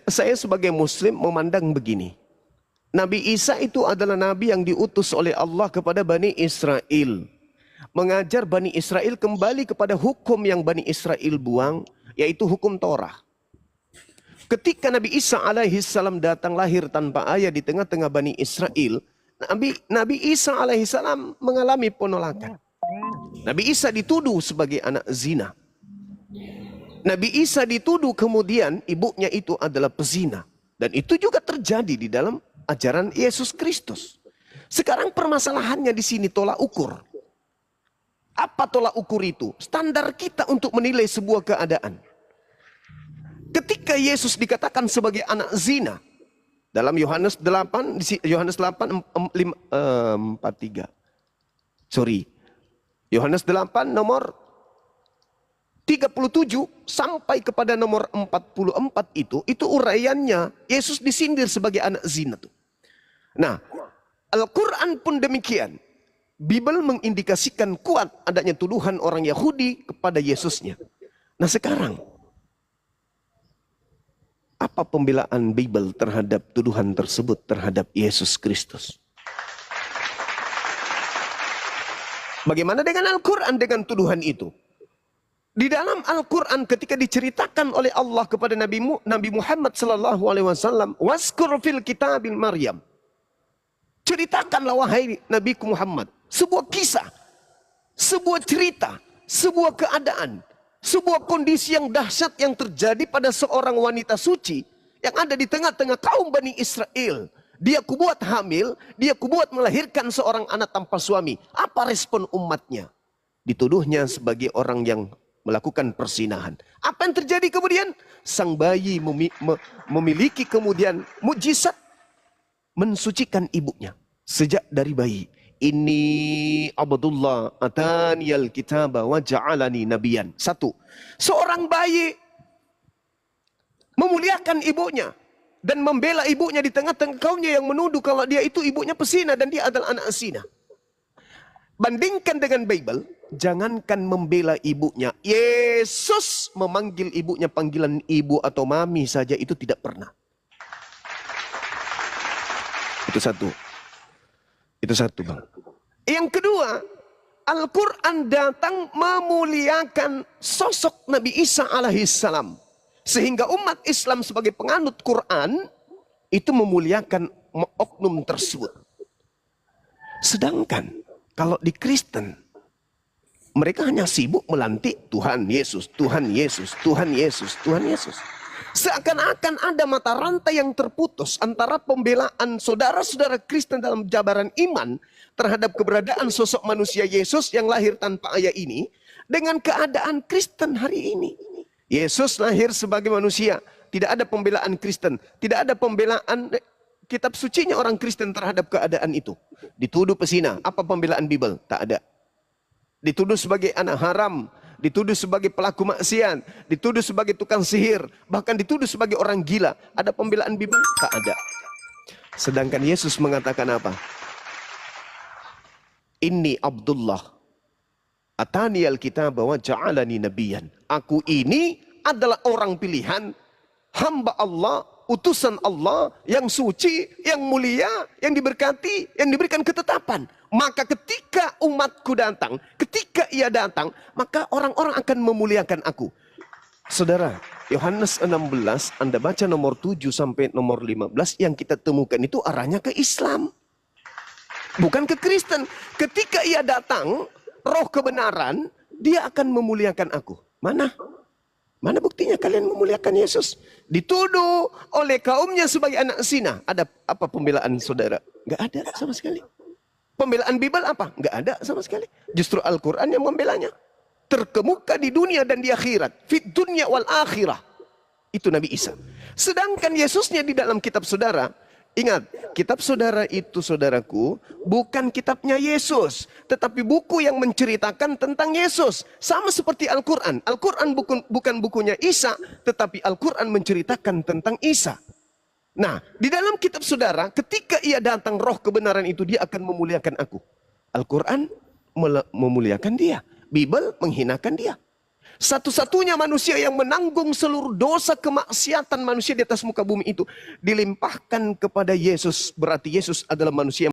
Saya sebagai muslim memandang begini. Nabi Isa itu adalah nabi yang diutus oleh Allah kepada Bani Israel. Mengajar Bani Israel kembali kepada hukum yang Bani Israel buang, yaitu hukum Torah. Ketika Nabi Isa alaihissalam datang lahir tanpa ayah di tengah-tengah Bani Israel, Nabi Isa alaihissalam mengalami penolakan. Nabi Isa dituduh sebagai anak zina. Nabi Isa dituduh kemudian ibunya itu adalah pezina. Dan itu juga terjadi di dalam ajaran Yesus Kristus. Sekarang permasalahannya di sini tolak ukur. Apa tolak ukur itu? Standar kita untuk menilai sebuah keadaan. Ketika Yesus dikatakan sebagai anak zina, dalam Yohanes 8, Yohanes 8 nomor 37 sampai kepada nomor 44 itu uraiannya Yesus disindir sebagai anak zina tuh. Nah, Al-Quran pun demikian. Bible mengindikasikan kuat adanya tuduhan orang Yahudi kepada Yesusnya. Nah sekarang, apa pembelaan Bible terhadap tuduhan tersebut terhadap Yesus Kristus? Bagaimana dengan Al-Quran dengan tuduhan itu? Di dalam Al-Quran ketika diceritakan oleh Allah kepada Nabi Muhammad SAW, waskur fil kitabil Maryam. Ceritakanlah wahai Nabi Muhammad, sebuah kisah, sebuah cerita, sebuah keadaan, sebuah kondisi yang dahsyat yang terjadi pada seorang wanita suci yang ada di tengah-tengah kaum Bani Israel. Dia kubuat hamil, dia kubuat melahirkan seorang anak tanpa suami. Apa respon umatnya? Dituduhnya sebagai orang yang melakukan persinahan. Apa yang terjadi kemudian? Sang bayi memiliki kemudian mukjizat mensucikan ibunya sejak dari bayi. Ini Abdullah ataniyal kitaba wa ja'alani nabiyan. Satu, seorang bayi memuliakan ibunya dan membela ibunya di tengah-tengah kaumnya yang menuduh kalau dia itu ibunya pesina dan dia adalah anak zina. Bandingkan dengan Bible, jangankan membela ibunya, Yesus memanggil ibunya panggilan ibu atau mami saja itu tidak pernah. Itu satu. Itu satu, Bang. Yang kedua, Al-Quran datang memuliakan sosok Nabi Isa alaihissalam. Sehingga umat Islam sebagai penganut Quran itu memuliakan oknum tersebut. Sedangkan kalau di Kristen, mereka hanya sibuk melantik Tuhan Yesus, Tuhan Yesus, Tuhan Yesus, Tuhan Yesus. Seakan-akan ada mata rantai yang terputus antara pembelaan saudara-saudara Kristen dalam jabaran iman terhadap keberadaan sosok manusia Yesus yang lahir tanpa ayah ini dengan keadaan Kristen hari ini. Yesus lahir sebagai manusia, tidak ada pembelaan Kristen, tidak ada pembelaan kitab sucinya orang Kristen terhadap keadaan itu. Dituduh pesina, apa pembelaan Bible? Tak ada. Dituduh sebagai anak haram, dituduh sebagai pelaku maksiat, dituduh sebagai tukang sihir, bahkan dituduh sebagai orang gila. Ada pembelaan Bible? Tak ada. Sedangkan Yesus mengatakan apa? Inni Abdullah atani al-kitab wa ja'alani nabiyan. Aku ini adalah orang pilihan, hamba Allah, utusan Allah yang suci, yang mulia, yang diberkati, yang diberikan ketetapan. Maka ketika umatku datang, ketika ia datang, maka orang-orang akan memuliakan aku. Saudara, Yohanes 16, Anda baca nomor 7 sampai nomor 15, yang kita temukan itu arahnya ke Islam. Bukan ke Kristen. Ketika ia datang, roh kebenaran, dia akan memuliakan aku. Mana? Mana buktinya kalian memuliakan Yesus? Dituduh oleh kaumnya sebagai anak zina. Ada apa pembelaan saudara? Gak ada sama sekali. Pembelaan Bible apa? Nggak ada sama sekali. Justru Al-Quran yang membelanya. Terkemuka di dunia dan di akhirat. Fit dunya wal akhirah. Itu Nabi Isa. Sedangkan Yesusnya di dalam kitab saudara. Ingat, kitab saudara itu saudaraku bukan kitabnya Yesus. Tetapi buku yang menceritakan tentang Yesus. Sama seperti Al-Quran. Al-Quran bukan bukunya Isa. Tetapi Al-Quran menceritakan tentang Isa. Nah, di dalam kitab saudara, ketika ia datang roh kebenaran itu, dia akan memuliakan aku. Al-Quran memuliakan dia. Bible menghinakan dia. Satu-satunya manusia yang menanggung seluruh dosa kemaksiatan manusia di atas muka bumi itu dilimpahkan kepada Yesus. Berarti Yesus adalah manusia